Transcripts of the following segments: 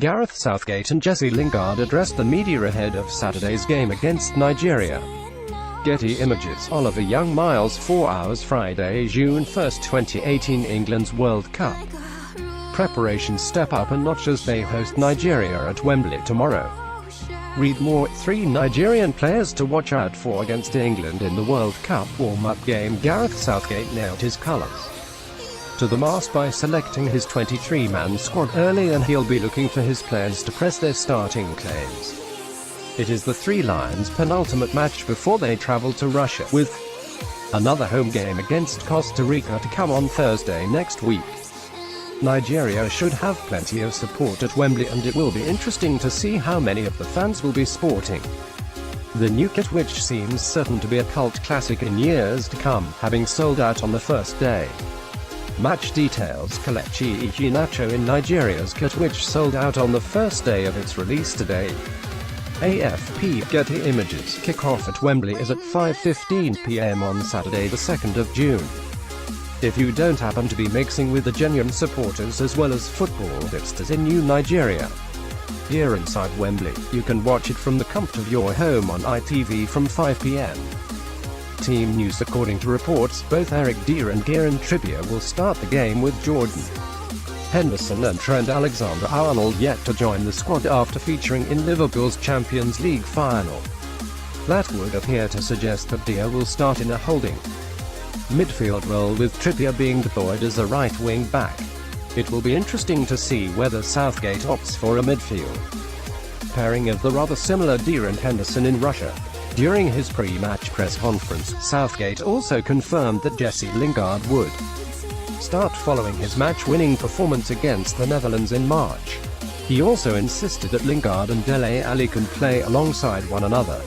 Gareth Southgate and Jesse Lingard addressed the media ahead of Saturday's game against Nigeria. Getty Images. Oliver Young Miles 4 hours Friday, June 1, 2018 England's World Cup preparations step up a notch as they host Nigeria at Wembley tomorrow. Read more. 3 Nigerian players to watch out for against England in the World Cup warm-up game. Gareth Southgate nailed his colours to the mast by selecting his 23-man squad early, and he'll be looking for his players to press their starting claims. It is the Three Lions' penultimate match before they travel to Russia, with another home game against Costa Rica to come on Thursday next week. Nigeria should have plenty of support at Wembley, and it will be interesting to see how many of the fans will be sporting the new kit, which seems certain to be a cult classic in years to come, having sold out on the first day. Match details. Kelechi Iheanacho in Nigeria's kit, which sold out on the first day of its release today. AFP. Getty Images. Kick-off at Wembley is at 5:15 p.m. on Saturday the 2nd of June. If you don't happen to be mixing with the genuine supporters as well as football hipsters in New Nigeria here inside Wembley, you can watch it from the comfort of your home on ITV from 5 p.m. Team news. According to reports, both Eric Dier and Kieran Trippier will start the game, with Jordan Henderson and Trent Alexander-Arnold yet to join the squad after featuring in Liverpool's Champions League final. That would appear to suggest that Dier will start in a holding midfield role, with Trippier being deployed as a right wing back. It will be interesting to see whether Southgate opts for a midfield pairing of the rather similar Dier and Henderson in Russia. During his pre-match press conference, Southgate also confirmed that Jesse Lingard would start following his match-winning performance against the Netherlands in March. He also insisted that Lingard and Dele Alli can play alongside one another.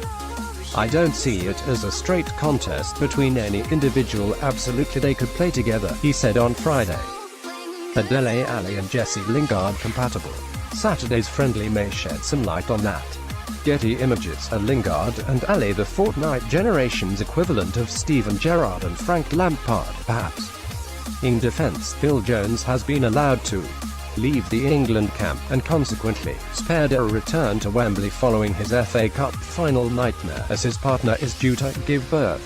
"I don't see it as a straight contest between any individual, absolutely they could play together," he said on Friday. Are Dele Alli and Jesse Lingard compatible? Saturday's friendly may shed some light on that. Getty Images. Are Lingard and Alli the Fortnite generation's equivalent of Steven Gerrard and Frank Lampard, perhaps? In defence, Phil Jones has been allowed to leave the England camp, and consequently spared a return to Wembley following his FA Cup final nightmare, as his partner is due to give birth.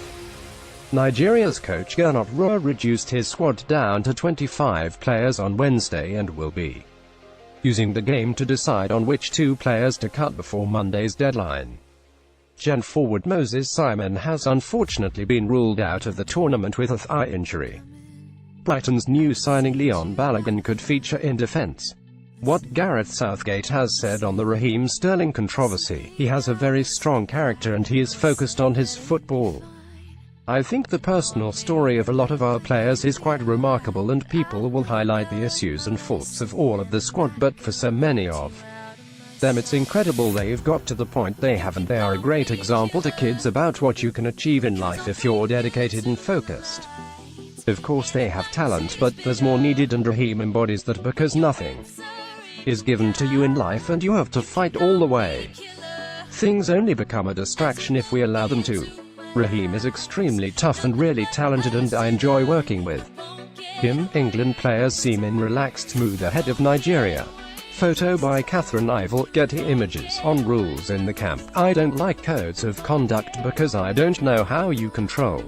Nigeria's coach Gernot Rohr reduced his squad down to 25 players on Wednesday and will be using the game to decide on which 2 players to cut before Monday's deadline. Gen forward Moses Simon has unfortunately been ruled out of the tournament with a thigh injury. Brighton's new signing Leon Balogun could feature in defence. What Gareth Southgate has said on the Raheem Sterling controversy: "He has a very strong character and he is focused on his football. I think the personal story of a lot of our players is quite remarkable, and people will highlight the issues and faults of all of the squad, but for so many of them it's incredible they've got to the point they have, and they are a great example to kids about what you can achieve in life if you're dedicated and focused. Of course they have talent, but there's more needed, and Raheem embodies that, because nothing is given to you in life and you have to fight all the way. Things only become a distraction if we allow them to. Raheem is extremely tough and really talented, and I enjoy working with him." England players seem in relaxed mood ahead of Nigeria. Photo by Catherine Ivel. Getty Images. On rules in the camp. "I don't like codes of conduct because I don't know how you control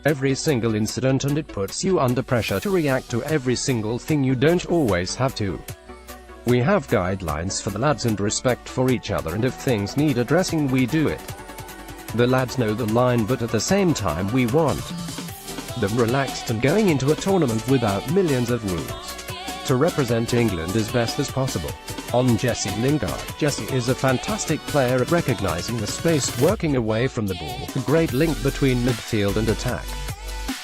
every single incident, and it puts you under pressure to react to every single thing. You don't always have to. We have guidelines for the lads and respect for each other, and if things need addressing we do it. The lads know the line, but at the same time we want them relaxed and going into a tournament without millions of rules to represent England as best as possible." On Jesse Lingard. "Jesse is a fantastic player at recognising the space, working away from the ball, a great link between midfield and attack."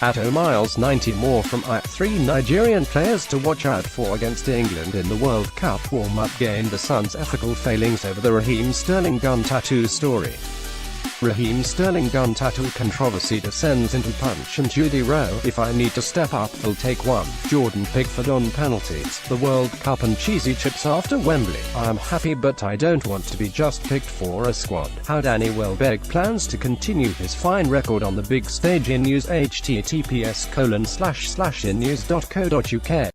At Miles 90 more from 3 Nigerian players to watch out for against England in the World Cup warm-up game. The Sun's ethical failings over the Raheem Sterling gun tattoo story. Raheem Sterling gun tattoo controversy descends into Punch and Judy Rowe. "If I need to step up, I'll take one." Jordan Pickford on penalties. "The World Cup and cheesy chips after Wembley. I'm happy, but I don't want to be just picked for a squad." How Danny Welbeck plans to continue his fine record on the big stage in news. https://innews.co.uk